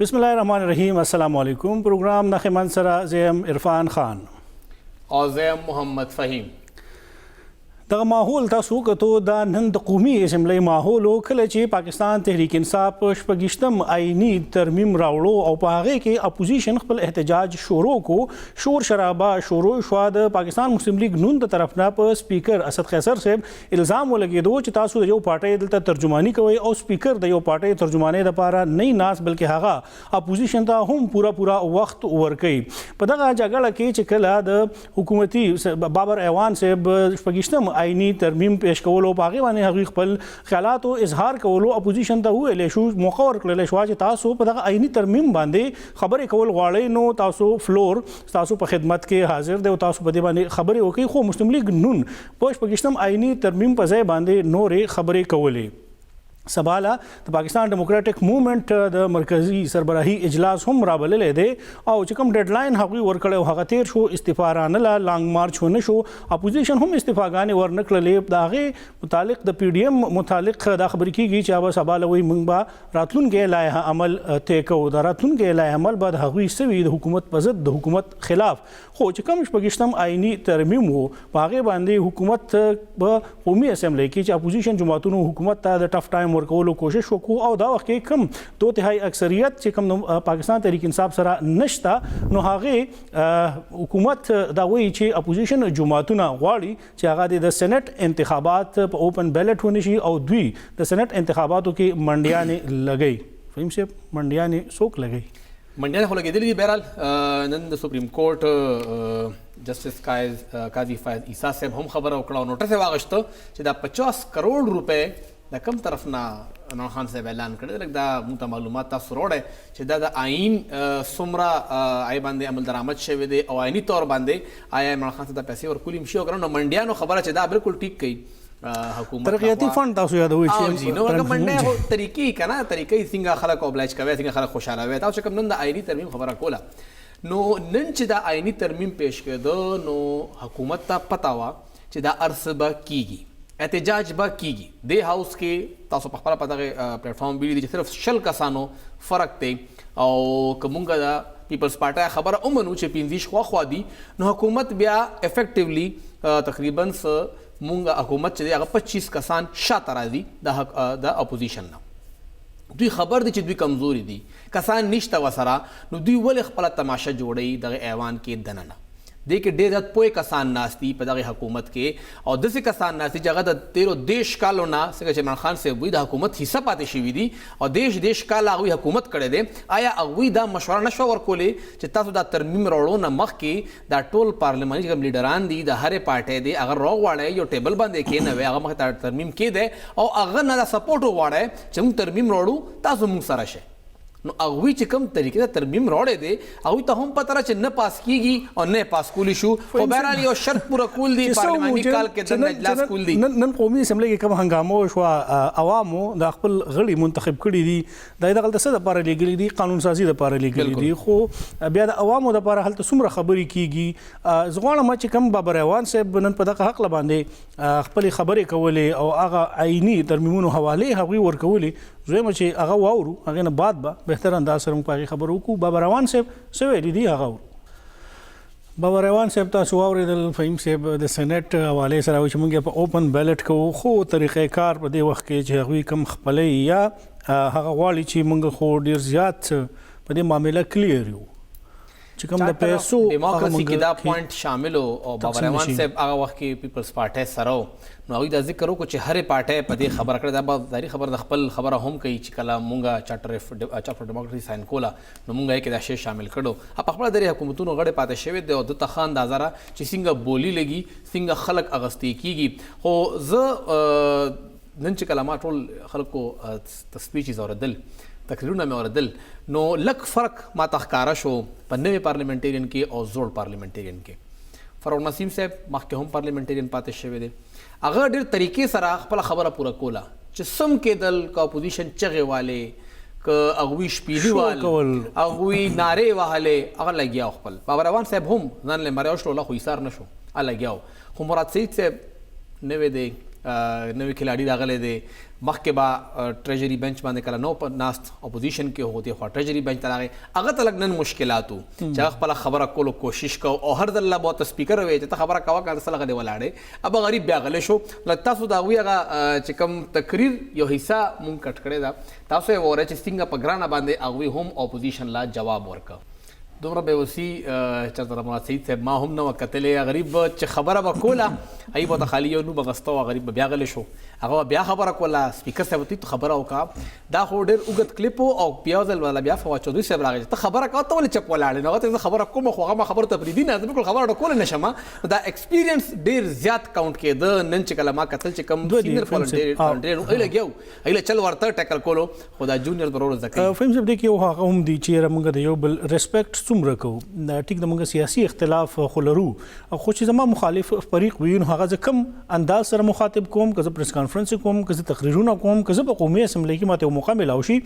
बिस्मिल्लाहिर्रहमानिर्रहीम। अस्सलाम वालेकुम। प्रोग्राम नखमन सरा ज़ेम इरफान खान और ज़ेम मोहम्मद फ़हीम। दغه ماحول تاسو کتو دا نن د قومي اسمبلی ماحول کله چې پاکستان تحریک انصاف شپږشتم آئینی ترمیم راوړو او په هغه کې اپوزیشن خپل احتجاج شروع کو شور شرابه شروع شو د پاکستان مسلم لیگ نون د طرف نه په سپیکر اسد قیصر صاحب الزام ولګیدو چې تاسو د یو پارټي دلته ترجمانی کوي او سپیکر د یو پارټي ترجمانی د پاره نه ناس بلکې هغه اپوزیشن ته هم پورا وخت ورکي په دغه جګړه کې چې کله د حکومتي بابر ایوان صاحب شپږشتم آئینی ترمیم پیش کولو باغی باندې هغه خپل خیالات او اظهار کولو اپوزیشن ته ویل شو موقع ورکړل شو چې تاسو په دغه آئینی ترمیم باندې خبرې کول غواړئ نو تاسو فلور تاسو په خدمت کې حاضر دی او تاسو په دې باندې خبرې وکړي خو مسلم لیگ نون په شپږشتم آئینی ترمیم په ځای باندې نورې خبرې کولې سباله د پاکستان ډیموکراټک موومېنټ د مرکزی سربراهي اجلاس هم رابللې دی او چې کوم ډیډلاین هغوی ورکړی هغه تیر شو استعفارانه لانګ مارچ ونه شو اپوزیشن هم استعفاګانې ورنکړلې د هغې متعلق د پی ډي ایم متعلق دا خبرې کیږي چې به سباله وایي موږ به راتلونکي لایحه عمل طی کوو د راتلونکي لایحه عمل به د هغوی سوي د حکومت په ضد د حکومت خلاف خو چې کوم شپږشتم آئیني ترمیم و په هغې باندې حکومت په قومي اسمبلی کې چې اپوزیشن جماعتونو حکومت ته د ټف ټایم ورکولو کوشش وکړو او دا وخت کې کم دو تهائی اکثریت چې کوم پاکستان تحریک انصاف سره نشته نو هغه حکومت دا وایي چې اپوزیشن جماعتونه غواړي چې هغه د سېنات انتخابات په اوپن بیلټ ونشي او دوی د سېنات انتخاباتو کې منډیانې لګي فهم صاحب منډیانې څوک لګي منډیانې خو لګېدلې دي بهرحال نن د سپریم کورټ جسټس قاضي فایض عیسی صاحب هم خبره وکړه او نوټس یې واغشته چې دا 50 کروڑ روپے د کم طرف نه عمران خان صاحب اعلان کړی لکه دا موږ ته معلومات تاسو وروړی چې دا د آئین څومره آی باندې عمل درآمد شوی دی او آئیني طور باندې آیا عمران خان ته د پیسې ورکول شي او که نه منډیانو خبره چې دا بالکل ټیک کوي حکومت ترقیاتی فند تاسو یادوي چې نو هغه منډه هو طریقې کنه طریقې څنګه خلک اوبلایج کوي څنګه خلک خوشاله وي تاسو کوم نن د آئینی ترمیم خبره کوله نو نن چې دا آئینی ترمیم پیش کړه نو حکومت ته پتا وا چې دا ارسبه کیږي احتجاج به کیږي د هاوس کې تاسو په خپل پته پلیټ فارم ویلي چې صرف شل کسانو فرق دی او کومګه دا پیپلز پارټي خبره اومنو چې 15 خوا دي نو حکومت بیا افیکټیولی تقریبا مونږه حکومت چې هغه 25 کسان شاته راځي د اپوزیشن نه دوی خبر دي چې دوی کمزوري دي کسان نشته وسره نو دوی ول خپل تماشه جوړي د ایوان کې دننه دې کې ډېر زیات پوهې کسان ناستي په دغه حکومت کې او داسې کسان ناستي چې هغه د 13 کالو نه څنګه چې عمران خان صاحب وایي د حکومت حصه پاتې شوي دي او دیش کال هغوی حکومت کړی دی آیا هغوی دا مشوره نشوه ورکولی چې تاسو دا ترمیم راوړو نه مخکې دا ټول پارلماني چې کوم لیډران دي د هرې پارټۍ دی هغه راوغواړئ یو ټیبل باندې کښېنوئ هغه مخکې ترمیم کېدی او هغه نه دا سپورټ وغواړئ چې موږ ترمیم راوړو تاسو موږ سره شئ نو هغوی چې کوم طریقې ته ترمیم راوړی دی هغوی ته هم پته ده چې نه پاس کیږي او نه پاس کولی شو خو بهرحال یو شرط پوره کول دي پارلماني کال کې دننه اجلاس کول دي نن قومي اسمبلی کې کوم هنګامه وشوه عوامو د خپل غړي منتخب کړي دي دا دغلته څه دپاره لیږلي دي قانون سازي دپاره لیږلي دي خو بیا د عوامو دپاره هلته څومره خبرې کیږي زه غواړم چې کوم بابر ایوان صاحب نن په دغه حق باندې خپلې خبرې کولې او هغه آئیني ترمیمونو حوالې هغوی ورکولې زه چې هغه واورو هغې نه بعد به بهتر انداز سره موږ په هغې خبرې وکړو بابر ایوان صاحب څه ویلي دي هغه اورو بابر ایوان صاحب تاسو واورېدل فهیم صاحب د سینټ حوالې سره وایي چې موږ په اوپن بیلټ کوو خو طریقې کار په دې وخت کې چې هغوی کوم خپلوي یا هغه غواړي چې موږ خو ډېر زیات په دې معامله کلیر یو چې کوم د پیسو ډیموکراسي کې دا پوینټ شامل او بابر ایوان صاحب هغه وخت کې پیپلز پارټي سره نو هغوی دا ذکر وکړو چې هرې پارټۍ په دې خبره کړې دا به ظاهري خبره د خپل خبره هم کوي چې کله مونږ چارټر ډیموکراسي ساین کوله نو مونږ یې کې دا شی شامل کړو په خپله درې حکومتونو غړې پاتې شوي دی او دته ښه اندازه را چې څنګه بولي لګي څنګه خلک اغستې کېږي خو زه نن چې کله ما ټول خلکو سپیچز اورېدل تقریرونه مې اورېدل نو لږ فرق ما ته ښکاره شو په نوې پارلمنټیرین کې او زوړ پارلمنټیرین کې فرور نسیم صاحب مخکې هم پارلمنټیرین پاتې شوی دی هغه ډېر طریقې سره خپله خبره پوره کوله چې سم کېدل که اپوزیشن چغې والې که هغوی شپیلي وال هغوی نارې وهلې هغه لګیا خپل بابر ایوان صاحب هم ځان له مریو شلو خو ایثار نه شو هغه لګیا خو مراد سعید صاحب نوی دی نوی کھلاڑی راغلی دی مخکې به ټریجري بنچ باندې کله نو په ناست اپوزیشن کې هوتی خو ټریجري بنچ ته راغی هغه ته لږ نن مشکلاتو چې هغه خپله خبره کولو کوشش کو او هر ځل به ورته سپیکر ووایي چې ته خبره کوه که ته لږ دې ولاړې ابه غریب بیا غلی شو تاسو د هغوی هغه چې کوم تقریر یو حصه مونږ کټ کړې ده تاسو یې ووایئ چې څنګه په ګرانه باندې هغوی هم اپوزیشن لا جواب ورکړه دومره بېوسي چېرته مراد سعید صاحب ما هم نه وه کتلې غریب چې خبره به کوله هغوی به ورته خالي یو نوم به غسته وه غریب به بیا غلی شو هغه به بیا خبره کوله سپیکر صاحب ورته خبره وکړه دا خو ډېر اوږد کلیپ و او بیا ځل والا بیا فواد چودھري صاحب راغی ته خبره کوه ته ولې چپ ولاړې نو هغه ته زه خبره کوم خو هغه ما خبرو ته پرېږدي نه زه بالکل خبره کولی نه شم دا ایکسپیرینس ډېر زیات کاونټ کېده نن چې کله ما کتل چې کوم سینیر والنټیر هغوی لګیا وو هغوی له چل ورته ټیکل کولو خو دا جونیئر ضرور زده کوي فهم صاحب دې کې یو هغه هم دي چې موږ د یو بل ریسپیکټ څومره کوو ټیک د موږ سیاسي اختلاف خو لرو خو چې زما مخالف فریق وي نو هغه زه کوم انداز سره مخاطب کوم که زه پریس کانفرنس کوم که زه تقریرونه کوم که زه په قومي اسمبلی کې ماته یو موقع میلاو شي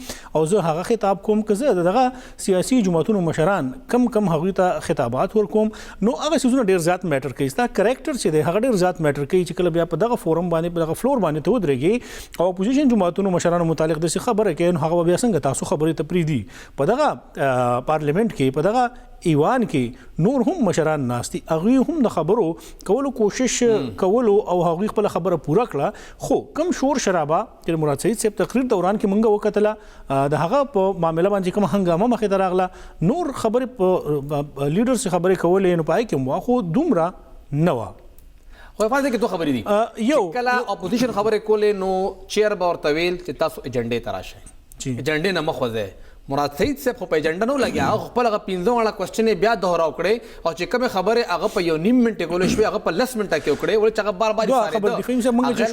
او زه هغه خطاب کوم که زه دغه سیاسي جماعتونو مشران کم هغوی ته خطابات ورکوم نو هغه څیزونه ډېر زیات میټر کوي ستا کرکټر چې دی هغه ډېر زیات میټر کوي چې کله بیا په دغه فورم باندې په دغه فلور باندې ته ودرېږي او اپوزیشن جماعتونو مشرانو متعلق داسې خبره کوي نو هغه بیا څنګه تاسو خبرې ته پرېږدي په دغه پارلیمنټ کې په دغه ایوان کې نور هم مشران ناست دي هغوی هم د خبرو کولو کوشش کولو او هغوی خپله خبره پوره کړه خو کم شور شرابه چې مراد سعید صاحب تقریر دوران کې موږ وکتله د هغه په معامله باندې کومه هنګامه مخې ته راغله نور خبرې په لیډرس خبرې کولې نو پای کې هم خو دومره نه وه خو افاظ کې دوه خبرې دي یو کله اپوزیشن خبرې کولې نو چیر به ورته ویل چې تاسو ایجنډې ته راشئ ایجنډې نه مخ وځئ مراد سعید صاحب خو په ایجنډا نه لګیا هغه خپل هغه 15 واړه کوېسچن بیا دوهراو کړې او چې کومې خبرې هغه په یو نیم منټ کولې شوې هغه په 10 منټه کې وکړې ولې چې هغه بار بار خبر دي فهم صاحب موږ چې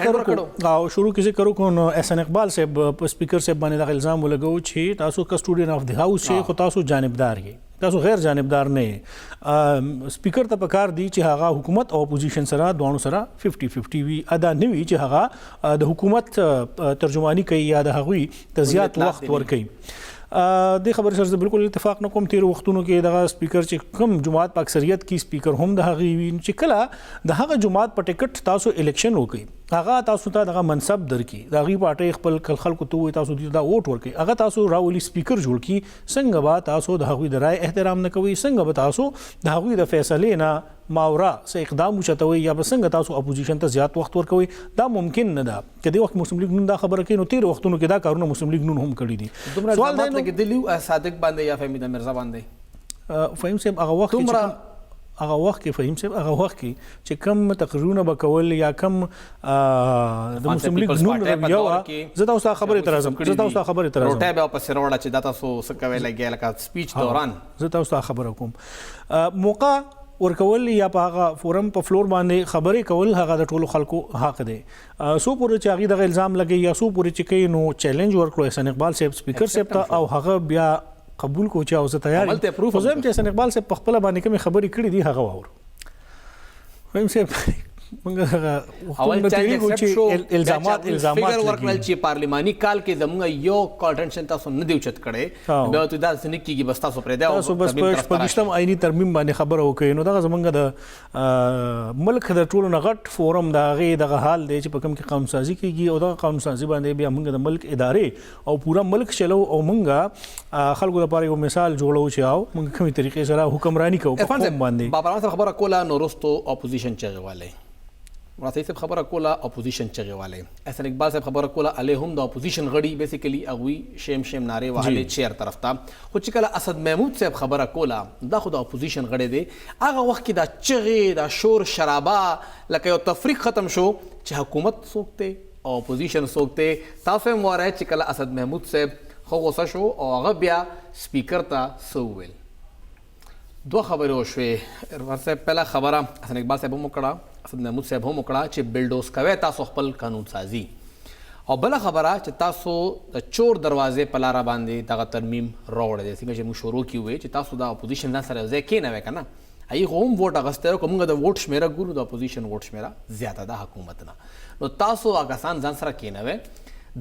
شروع کې او شروع کې ذکر وکړو نو احسان اقبال صاحب په سپیکر صاحب باندې د الزام ولګو چې تاسو کسټوډین اف دی هاوس شي خو تاسو جانبدار یې تاسو غیر جانبدار نه سپیکر ته پکار دی چې هغه حکومت او اپوزیشن سره دوانو سره 50-50 وي ادا نه وي چې هغه د حکومت ترجمانی کوي یا د هغوی ته زیات وخت ورکوي د خبرې سره بالکل اتفاق نه کوم تیر وختونو کې دغه سپیکر چې کم جماعت په اکثریت کې سپیکر هم د هغې وي چې کله د هغه جماعت په ټکټ تاسو الیکشن وکړي هغه تاسو ته دغه منصب درکړي د هغې پارټۍ خپل خلکو ته وایي تاسو دې دا ووټ ورکړي هغه تاسو راولي سپیکر جوړ کړي څنګه به تاسو د هغوی د رایې احترام نه کوئ څنګه به تاسو د هغوی د فیصلې نه ماورا څه اقدام وچتوي یا به څنګه تاسو اپوزیشن ته زیات وخت ورکوي دا ممکن نه ده که دې وخت مسلم لیګ نون دا خبره کوي نو تیر وختونو کې دا کارونه مسلم لیګ نون هم کړي دي سوال دا لګېدلي صادق باندې یا فهمید مرزا باندې فهیم صاحب هغه وخت کې فهیم صاحب هغه وخت کې چې کم تقریرونه به کول یا کم د مسلم لیګ نون رویه وه زه تاسو ته خبرې ته راځم روټۍ به پسې راوړه چې دا تاسو څه کوئ لګیا لکه سپیچ دوران زه تاسو ته خبره کوم موقع ورکول یا په هغه فورم په فلور باندې خبرې کول هغه د ټولو خلکو حق دی سو پورې چې هغې دغه الزام لګوي یا سو پورې چې کوي نو چیلنج ورکړو احسان اقبال صاحب سپیکر صاحب ته او هغه بیا قبول کو چې او زه تیار یم خو زه یم چې احسان اقبال صاحب په خپله باندې کومې خبرې کړي دي هغه واورو فهم صاحب الزامات ورکړل چې پارلماني کال کې زموږ یو کانټنشن تاسو نه دی اوچت کړی بیا ته دا څه نه کېږي بس تاسو پرېږدئ تاسو بس په شپږویشتم آئیني ترمیم باندې خبره وکړئ نو دغه زموږ د ملک د ټولو نه غټ فورم د هغې دغه حال دی چې په کوم کې قانونسازي کېږي او دغه قانونسازي باندې بیا موږ د ملک ادارې او پوره ملک چلو او موږ خلکو لپاره یو مثال جوړو چې او موږ کومې طریقې سره حکمراني کوو په قوم باندې بابا صاحب خبره کوله نو وروستو اپوزیشن چغې والی مراد سعید صاحب خبره کوله اپوزیشن چغې والی احسان اقبال صاحب خبره کوله هلې هم د اپوزیشن غړي بیسیکلي هغوی شیم نارې وهلې چیر طرف ته خو چې کله اسد محمود صاحب خبره کوله دا خو د اپوزیشن غړی دی هغه وخت کې دا چغې دا شور شرابه لکه یو تفریق ختم شو چې حکومت څوک دی او اپوزیشن څوک دی تاسو هم ووایئ چې کله اسد محمود صاحب ښه غوسه شو او هغه بیا سپیکر ته څه وویل دوه خبرې وشوې عرفان صاحب پهله خبره حسن اقبال صاحب هم وکړه اسد محمود صاحب هم وکړه چې بلډوز کوئ تاسو خپل قانون سازي او بله خبره چې تاسو د چور دروازې په لاره باندې دغه ترمیم راوړی دی څنګه چې موږ شروع کې ووایي چې تاسو د اپوزیشن ځان سره یو ځای کېنوئ که نه هغې خو هم ووټ اخیستی و که موږ د ووټ شمېره ګورو د اپوزیشن ووټ شمېره زیاته ده حکومت نه نو تاسو هغه کسان ځان سره کېنوئ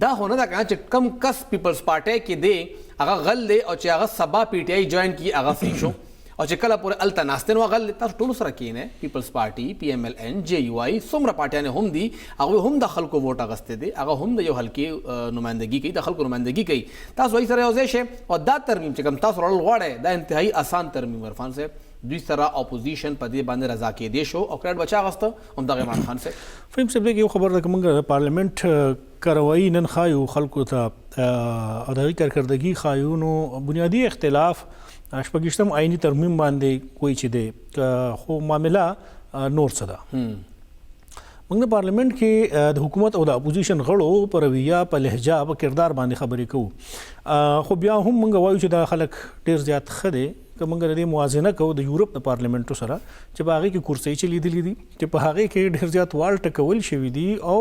دا خو نه ده که نه چې کم کس پیپلز پارټۍ کې دی هغه غل دی او چې هغه سبا پی ټي آی جوین کړي هغه صحیح شو او چې کله پورې الته ناستې نو هغه تاسو ټولو سره کښېنئ پیپلز پارټي PMLN JUI څومره پارټیانې هم دي هغوی هم د خلکو ووټ اخیستی دی هغه هم د یو حلقې نمایندګي کوي د خلکو نمایندګي کوي تاسو هغوی سره یو ځای شئ او دا ترمیم چې کوم تاسو راوړل غواړئ دا انتهایي اسان ترمیم عرفان صاحب دوی سره اپوزیشن په دې باندې رضا کېدی شو او کریډ بچا اخیسته همدغه عمران خان صاحب فهم صاحب دغه یو خبر ده چې موږ پارلیمنت کاروایی نن خایو خلکو ته او د کارکردګي خایو نو بنیادی اختلاف شپږشتم آئینی ترمیم باندې کوئی چې دی خو معامله نور څه ده موږ د پارلیمنت کې د حکومت او د اپوزیشن غړو په رویه په لهجه په کردار باندې خبرې کوو خو بیا هم موږ وایو چې دا خلک ډیر زیات ښه دی که موږ د دې موازنه کوو د یورپ د پارلیمنټو سره چې په هغې کې کرسۍ چې لیدلې دي چې په هغې کې ډېر زیات وال ټکول شوي دي او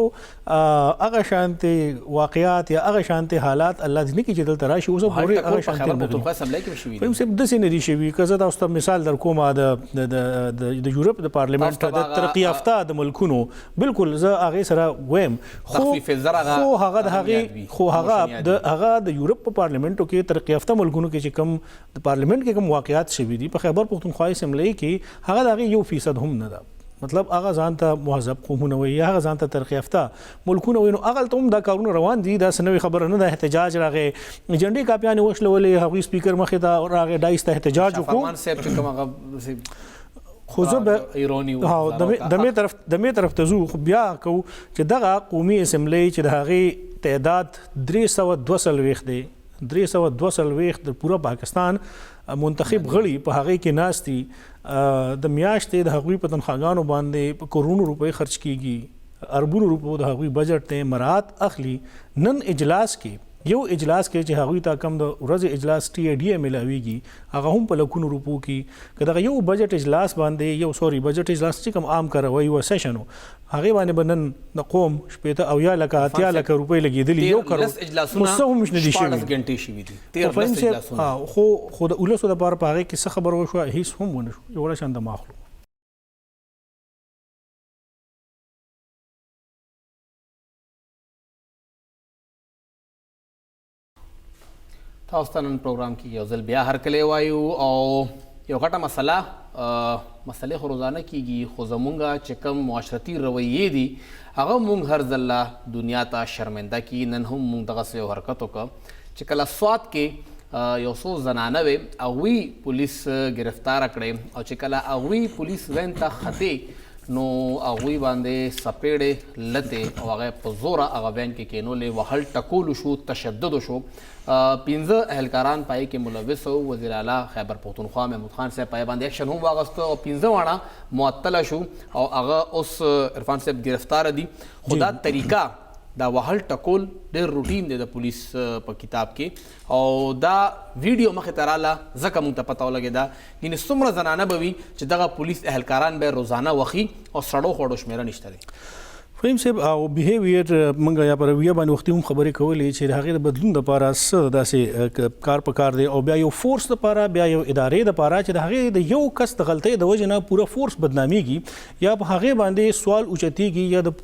هغه شانتې واقعات یا هغه شانتې حالات الله دې نه کړي چې دلته راشي اوس پورې هغه شانتې فهم صاحب داسې نه دي شوي که زه تاسو ته مثال در کوم د یورپ د پارلیمنټ د ترقي یافته د ملکونو بالکل زه هغې سره وایم خو هغه د یورپ په پارلیمنټو کې ترقي یافته ملکونو کې چې کوم د پارلیمنټ کې کوم واقعات شوي دي په خیبر پښتونخوا اسمبلی کې هغه د هغې 1% هم نه ده مطلب هغه ځان ته مهذب قومونه وایي یا هغه ځان ته ترقي یافته ملکونه وایي نو هغلته هم دا کارونه روان دي داسې نوې خبره نه ده احتجاج راغی جنډې کاپیانې وشلولې هغوی سپیکر مخې ته راغی ډایس ته احتجاج وکړو خو زه به دمې طرف ته ځو خو بیا کوو چې دغه قومي اسمبلی چې د هغې تعداد 342 دی 342 د پوره پاکستان منتخب غړي په هغې کې ناست دي د میاشتې د هغوی په تنخواګانو باندې په کرونو روپۍ خرچ کیږي اربونو روپو د هغوی بجټ ته مراعات اخلي نن اجلاس کې یو اجلاس کې چې هغوی ته کم د ورځې اجلاس TADA ملاویږي هغه هم په لکونو روپو کې که دغه یو بجټ اجلاس باندې بجټ اجلاس چې کوم عام کاروي و سیشن هغې باندې به نن د قوم 80 او یا لکه 80 لکه روپۍ لګېدلي یو کروڑ څه هم نه دي شوي خو د اولسو دپاره په هغې کې څه خبره وشوه هېڅ هم ونه شو یو وړه شان د ماخلو تاسو ته نن پروګرام کې یو ځل بیا هرکلی وایو او یو غټه مسلې خو روزانه کیږي خو زمونږ چې کوم معاشرتي رویې دي هغه مونږ هر ځله دنیا ته شرمنده کي نن هم مونږ دغسې یو حرکت وکړه چې کله سوات کې یو څو زنانه وې هغوی پولیس ګرفتاره کړې او چې کله هغوی پولیس وین ته ختې نو هغوی باندې سپېړې لتې او هغه په زوره هغه وین کې کېنولې وهل ټکولو شو تشدد شو 15 اهلکاران پای کې ملوث وو وزیر اعلی خیبر پښتونخوا محمود خان صاحب پای باندې اکشن هم واغسته او 15 واړه معطله شو او هغه اوس عرفان صاحب گرفتار دي خدا طریقہ دا وهل ټکول ډېر روټین دی د پولیس په کتاب کې او دا ویډیو مخې ته راله ځکه موږ ته پته ولګېده یعنې څومره زنانه به وي چې دغه پولیس اهلکاران به روزانه وخي او سړو خوړو شمېره نشته دی فهم صاحب او بیهیویر موږ یا په رویه باندې وختي هم خبرې کولې چې د هغې د بدلون دپاره څه داسې کار په کار دی او بیا یو فورس دپاره بیا یو ادارې دپاره چې د هغې د یو کس د غلطۍ د وجې نه پوره فورس بدنامیږي یا په هغې باندې سوال اوچتېږي یا د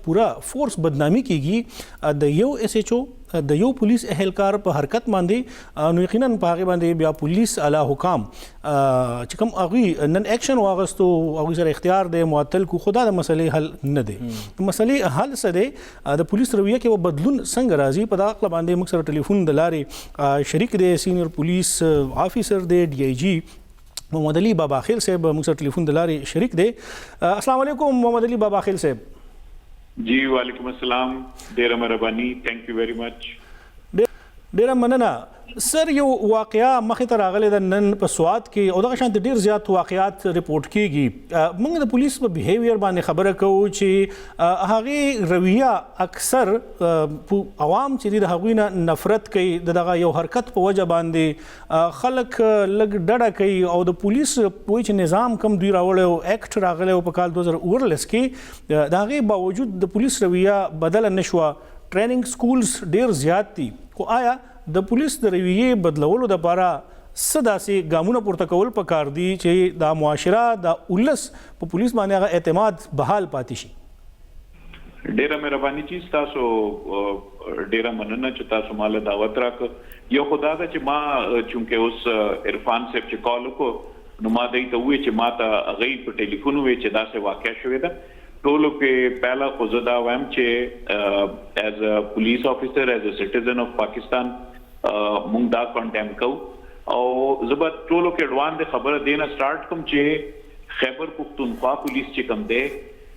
پوره فورس بدنامي کېږي د یو SHO د یو پولیس اهلکار په حرکت باندې نو یقینا په هغې باندې بیا پولیس اعلی حکام چې کوم هغوی نن اکشن واغستو هغوی سره اختیار دی معطل کو خو دا د مسلې حل نه دی د مسلې حل څه دی د پولیس رویه کې بدلون څنګه راځي په دغه عقله باندې موږ سره ټلیفون د لارې شریک دی سینیئر پولیس آفیسر دی DIG محمد علي بابا خیل صاحب موږ سره ټلیفون د لارې شریک دی السلام علیکم محمد علي بابا خیل صاحب جی وعلیکم السلام ډیره مهرباني ثانک یو ویری مچ ډیره مننه سر یو واقعا مخې ته راغلی ده نن په سوات کې او دغه شانته ډیر زیات واقعات رپورټ کیږي موږ د پولیس په بیهیویر باندې خبره کوو چې هغې رویه اکثر عوام چې دي د هغوی نه نفرت کوي دغه یو حرکت په وجه باندې خلک لږ ډډه کوي او د پولیس وایي چې نظام کم دوی راوړی او ایکټ راغلی او په کال 2019 کې د هغې باوجود د پولیس رویه بدله نه شوه ټریننګ سکولز ډیر زیات دي خو آیا د پولیس د رویې بدلولو دپاره څه داسې ګامونه پورته کول پکار دي چې دا معاشره د ولس په پولیس باندې هغه اعتماد بحال پاتې شي ډیره مهرباني چې تاسو ډیره مننه چې تاسو مال دعوت راک یو خدا دا چې ما چونکه اوس عرفان صاحب چې کال وکړو نو ما دای ته وی چې ماته غي په ټلیفون وی چې دا څه واقع شوې ده ټولو کې پہلا خو زه دا وایم چې ایز ا پولیس افیسر ایز ا سټیزن اف پاکستان مونږ دا کنډم کوو او زبر ټولو کې اډوان د خبره دینه سٹارټ کوم چې خیبر پختونخوا پولیس چې کوم ده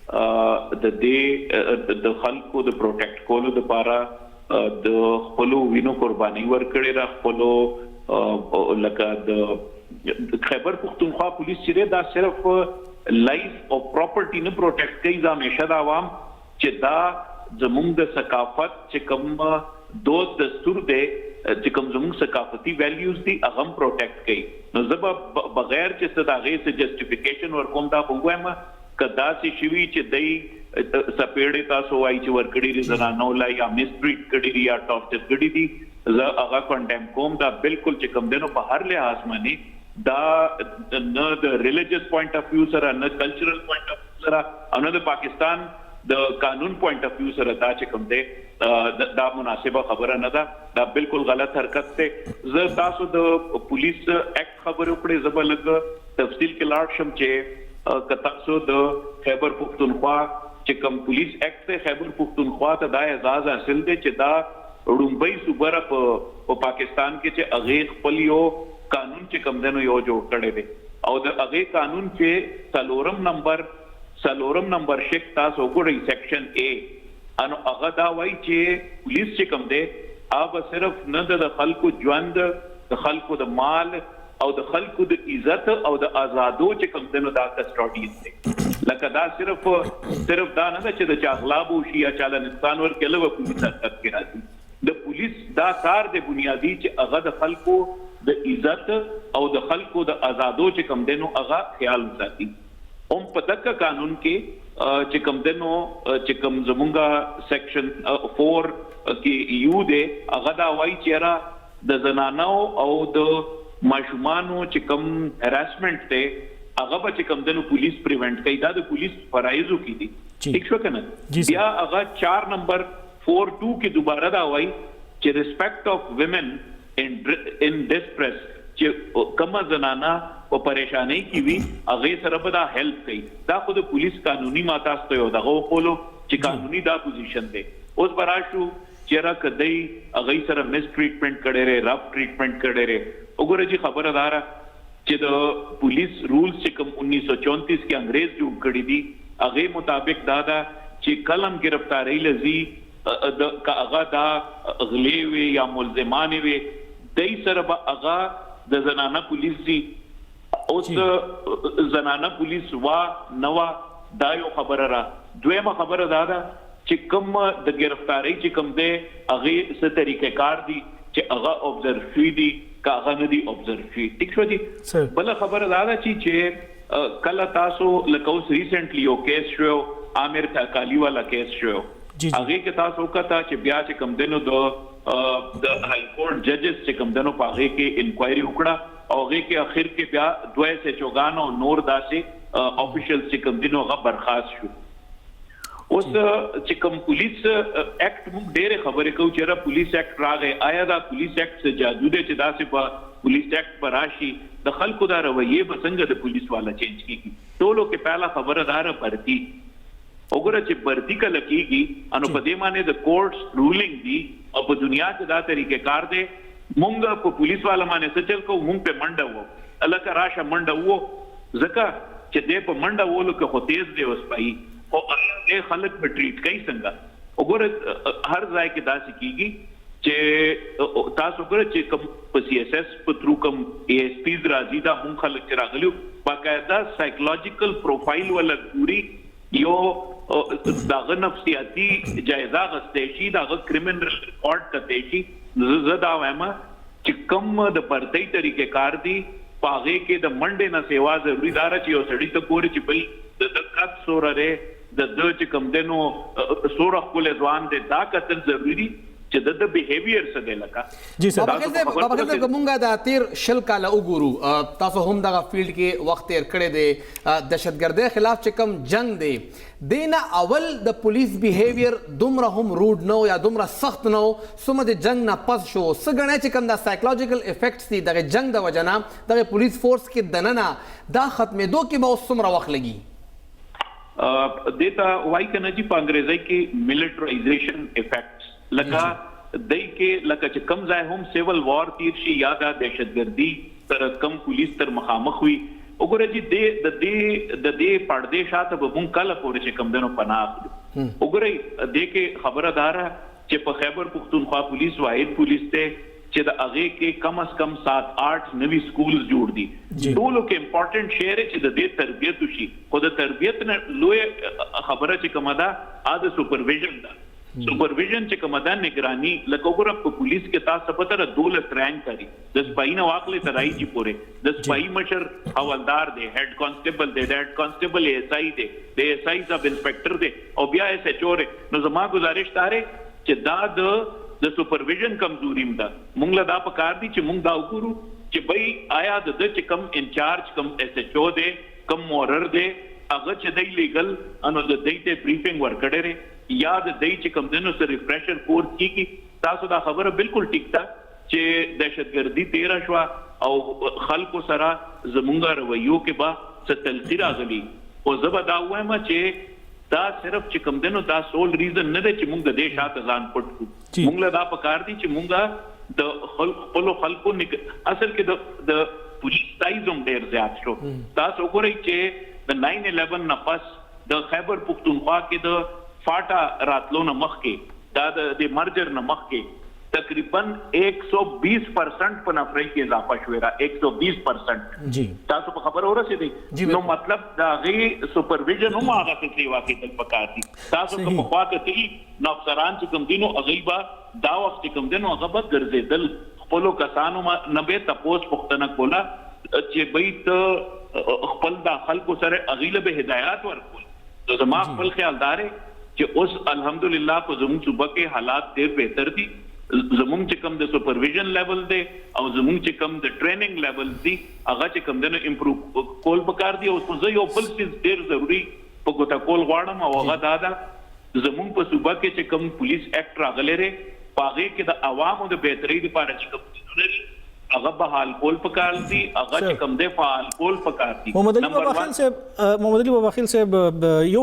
د دې د خلکو د پروټیکټ کولو د لپاره د خپل وینو قرباني ورکړي را خپل لکه د خیبر پختونخوا پولیس چې دا صرف لایف او پراپرټي نه پروټیکټ کوي دا همیشه د عوام چې دا زموږ د ثقافت چې کوم دوست دستور دی چې کوم زموږ ثقافتي ویلیوز دي هغه پروټیکټ کوي نو زه بغیر چې څه داغه څه جسټیفیکیشن ورکوم دا وګوایم کدا چې شوی چې دای سپېړې تاسو وایي چې ورکړي زنانو لا یا میسټریټ کړي یا ټارچر کړي دي زه هغه کنډم کوم دا بالکل چې کوم دنو په هر لحاظ باندې دا نه د ریلیجیس پوینټ اف ویو سره نه کلچرل پوینټ اف ویو سره او نه د پاکستان د قانون پوینټ اف ویو سره دا چې کوم دی دا مناسبه خبره نه ده دا بالکل غلط حرکت ته زه تاسو د پولیس اکټ خبرو کړې زبلګ تفصیل کې لاړ شم چې کتاسو د خیبر پختونخوا چې کوم پولیس اکټ ته خیبر پختونخوا ته دا اعزاز حاصل دی چې دا رومبای صوبره په پاکستان کې چې اغه خپل یو قانون چې کوم دنو یو جوړ کړی دی او د اغه قانون کې سلورم نمبر شک تاسو وګورئ سیکشن A انو هغه دا وایي چې پولیس چې کوم دی هغه صرف نه د خلکو ژوند د خلکو د مال او د خلکو د عزت او د آزادو چې کوم دنو دا کسټوډین دی لکه دا صرف دا نه چې د اغلاب او شي یا چاله نقصان ورکړي و پولیس حرکت کې راځي د پولیس دا کار د بنیادی چې هغه د خلکو د عزت او د خلکو د آزادو چې کوم دنو هغه خیال ساتي په دغه قانون کې چې کوم دنو چې کوم زمونږه سیکشن 4 کې یو دی هغه دا وایي چې را د زنانو او د ماشومانو چې کوم هراسمنت ته هغه به چې کوم دنو پولیس پریونټ کوي دا د پولیس فرایضو کې دي ٹھیک شو کنه بیا هغه 4 نمبر 4(2) کې دوباره دا وایي چې ریسپیکټ اف ویمن ان ډیسپریس چې کومه زنانا په پریشانی کې وي هغه سره به دا هیلپ کوي دا خود پولیس قانوني ماتاسته یو دغه خپلو چې قانوني دا پوزیشن دی اوس براشو چې را کدی هغه سره مس ټریټمنټ کړي ری رف ټریټمنټ کړي ری وګوره چې خبردار چې د پولیس رولز چې کوم 1934 کې انګريز جوړ کړی دي هغه مطابق دا چې کلم گرفتاری لذي د هغه دا غلیوي یا ملزمانه وي دای سره به هغه د زنانه پولیس دي اوس زنانه پولیس وا نوا دا یو خبره را دویمه خبره دا چې کوم د گرفتاری چې کوم دی هغه څه طریقې کار دي چې هغه اوبزرو شي دي کا هغه نه دي اوبزرو شي ټیک شو دي بل خبره دا چې کله تاسو لکه اوس ریسنټلی یو کیس شو عامر تاکالی والا کیس شو هغه کې تاسو وکړه چې بیا چې کوم دنو د های کورټ ججز چې کوم دنو په هغه کې انکوایري وکړه او هغه کې اخر کې بیا دوه سه چوغان او نور داسې افیشل چې کوم دنو هغه برخاست شو اوس چې کوم پولیس اکټ موږ ډېر خبرې کوو چې را پولیس اکټ راغی آیا دا پولیس اکټ څه جادو دی چې داسې په پولیس اکټ پر راشي د خلکو دا رویه به څنګه د پولیس والا چینج کیږي ټولو کې پہلا خبره دار پرتی وګوره چې برتی کله کیږي انو په دې معنی د کورټس رولینګ دی او په دنیا کې دا طریقې کار دی مونږ په پولیس والا باندې څه چل کو مونږ په منډه وو الکه راشه منډه وو ځکه چې دې په منډه وولو کې خو تیز دی اوس پای او الله خلک په ټریټ کوي څنګه وګوره هر ځای کې دا سکیږي چې تاسو وګوره چې کوم په سی اس اس په تھرو کوم ای اس پیز راځي دا مونږ خلک چې راغلیو باقاعده سایکولوژیکل پروفایل ولا ګوري یو داغه نفسیاتی جایزه غستې شي داغه کریمینل ریکارډ کته شي زدا وایم چې کوم د پرتۍ طریقې کار دي پاغه کې د منډې نه سیوا ضروري دار چې یو سړی ته پوری چې بل د کات سورره د چې کوم دنو سوره خپل ځوان دې دا کتل ضروري چې د بیهیویر څه دی لکه جی سر بابا خیل کومه دا تیر شل کاله وګورو تاسو هم دغه فیلډ کې وخت تیر کړی دی دهشتګردۍ خلاف چې کوم جنگ دی دینا اول د پولیس بیهیویر دومره هم روډ نو یا دومره سخت نو څومره د جنگ نه پس شو څه ګڼئ چې کوم دا سایکولوژیکل افیکټس دي دغه جنگ د وجه نه دغه پولیس فورس کې دننه دا ختمېدو کې به اوس څومره وخت لګي دیتا وای کنه چې په انګریزي کې ملټرایزیشن افیکټس لکه دای کې لکه چې کم ځای هم سیول وار تیر شي یا د دهشتګردي تر کم پولیس تر مخامخ وي وګوره چې د دې پردې شاته به مونږ کله پورې چې کم دنو پناه وګوره دې کې خبردار چې په خیبر پختونخوا پولیس واحد پولیس ته چې د هغه کې کم از کم 7-8 نوي سکولز جوړ دي ټولو کې امپورټنٹ شعر چې د دې تربیت وشي خو د تربیت نه لوی خبره چې کومه ده د سپرویژن ده سپرویژن چې کومه ده نگرانی لکه وګوره په پولیس کې تاسو په تر 12 رانک کاری د سپای نه واقلې ترای چې پوره د سپای مشر حوالدار دی هډ کانسټیبل دی د هډ کانسټیبل ایس آی دی د ایس آی سب انسپکټر دی او بیا ایس ایچ او نو زما گزارش تاره چې دا د سپرویژن کمزوریم ده مونږ له دا پکار دي چې مونږ دا وګورو چې بای آیا د چې کم انچارج کم ایس ایچ او دی کم مورر دی هغه چې دی لیګل انو د دې ته بریفینګ ورکړي یا د دې چې کم دنو سره ریفریشر کورس کیږي تاسو دا خبره بالکل ټیک ده چې دهشتګردي 13 شو او خلکو سره زمونږ رویو کې با څه تلخی راغلي او زبر دا وایم چې دا صرف چې کم دنو دا سول ریزن نه دی چې مونږ د دې شاته ځان پټ کو مونږ له دا پکار دي چې مونږ د خلکو اصل کې د پولیس سایز هم ډیر زیات شو تاسو وګورئ چې د 9/11 نه پس د خیبر پختونخوا کې د فاټا راتلو نه مخکې دا د مرجر نه مخکې تقریبا 120% په نفري کې اضافه شوې را 120% جی تاسو په خبر اورسېدي نو مطلب دا غي سپرویژن هم هغه څه واقع تل پکار دي تاسو کوم خواته تی نو افسران چې کوم دینو غیبا دا وخت کوم دینو هغه به ګرځېدل خپل کسانو نه به تپوس پختنه کولا چې بیت خپل د خلکو سره اغیله به هدایت ورکول نو زما خپل خیالدار چې اوس الحمدلله په زموږ صوبه کې حالات ډېر بهتر دي زموږ چې کوم د سپرویژن لیول دی او زموږ چې کوم د ټریننګ لیول دی هغه چې کوم د امپروو کول پکار دی او زه یو بل څه ډېر ضروری په ګوتا کول غواړم او هغه دا ده زموږ په صوبه کې چې کوم پولیس اکټ راغلی دی پاغه کې د عوامو د بهتري لپاره چې کوم لري هغه بحال کول پکار دي هغه چې کوم دی فعال کول پکار دي محمد علي بابا خیل صاحب یو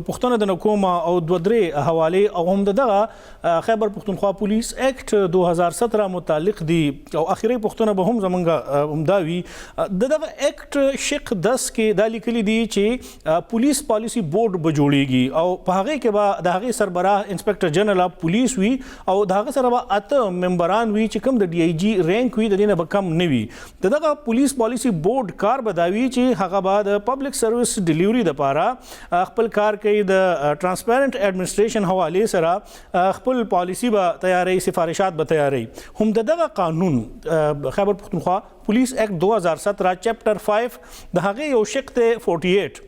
پښتون د حکومت او دوه درې حواله او هم دغه خیبر پښتونخوا پولیس اکټ 2017 متعلق دي او اخیری پښتون به هم زمونږه همداوي دغه اکټ شق 10 کې د لیکلي دي چې پولیس پالیسی بورډ به جوړیږي او په هغه کې به د هغه سربراه انسپکټر جنرال اف پولیس وي او د هغه سره به اته ممبران وي چې کوم د ډي آی جی رینک وي نه به کم نوي دغه پولیس پالیسی بورډ کار بداوي چې هغه بعد پبلک سرویس ډیلیوري د پاره خپل کار کوي د ترانسپیرنٹ ایڈمنسټریشن حواله سره خپل پالیسی به تیاری سفارشات به تیاری هم دغه قانون خیبر پختونخوا پولیس اکټ 2017 چپټر 5 د هغه یو شق ته 48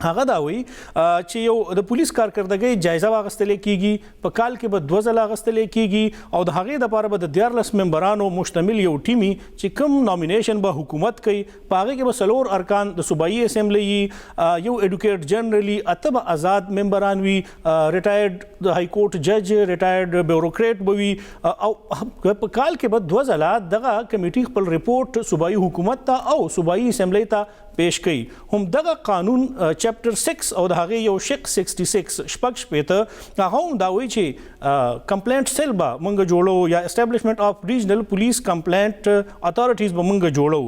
هغه دا وی چې یو د پولیس کارکردګۍ جایزه واغستل کیږي په کال کې به 2 ځله واغستل کیږي او د هغه د لپاره به د 14 ممبرانو مشتمل یو ټیمي چې کوم نامینیشن به حکومت کوي په هغه کې به سلور ارکان د صوبایي اسمبلی یو ایډوکیټ جنرالي اتبه آزاد ممبران وي ریټایرډ د های کورټ جج ریټایرډ بیوروکریټ بوي او په کال کې به 2 ځله دغه کمیټي خپل ریپورت صوبایي حکومت ته او صوبایي اسمبلی ته پیش کړي هم دغه قانون چپټر 6 او د هغه یو شق 66 شپږ شپېته هغه هم دا وایي چې کمپلینټ سیل به مونږ جوړو یا اسټابلیشمنٹ اف ریجنل پولیس کمپلینټ اتھارټیز به مونږ جوړو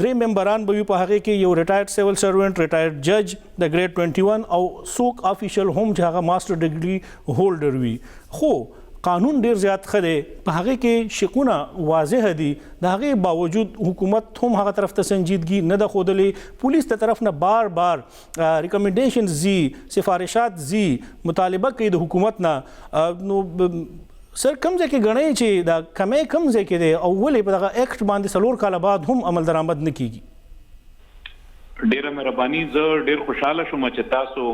درې ممبران به په هغه کې یو ریټایرډ سیول سروینټ ریټایرډ جج د گریډ 21 او څوک افیشل هم چې هغه ماستر ډیګري هولډر وي خو قانون ډیر زیات خله په هغه کې شقونه واضح دي د هغه باوجود حکومت هم هغه طرف ته سنجیدګي نه د خودلې پولیس ته طرف نه بار بار ریکمنډیشن زی سفارشات زی مطالبه کوي د حکومت نه نو سر کم ځای کې غنئ چې دا کمې کم ځای کې دی او ولې په دغه اکټ باندې سلور کال بعد هم عمل درآمد نه کیږي ډیره مهرباني زه ډیر خوشاله شوم چې تاسو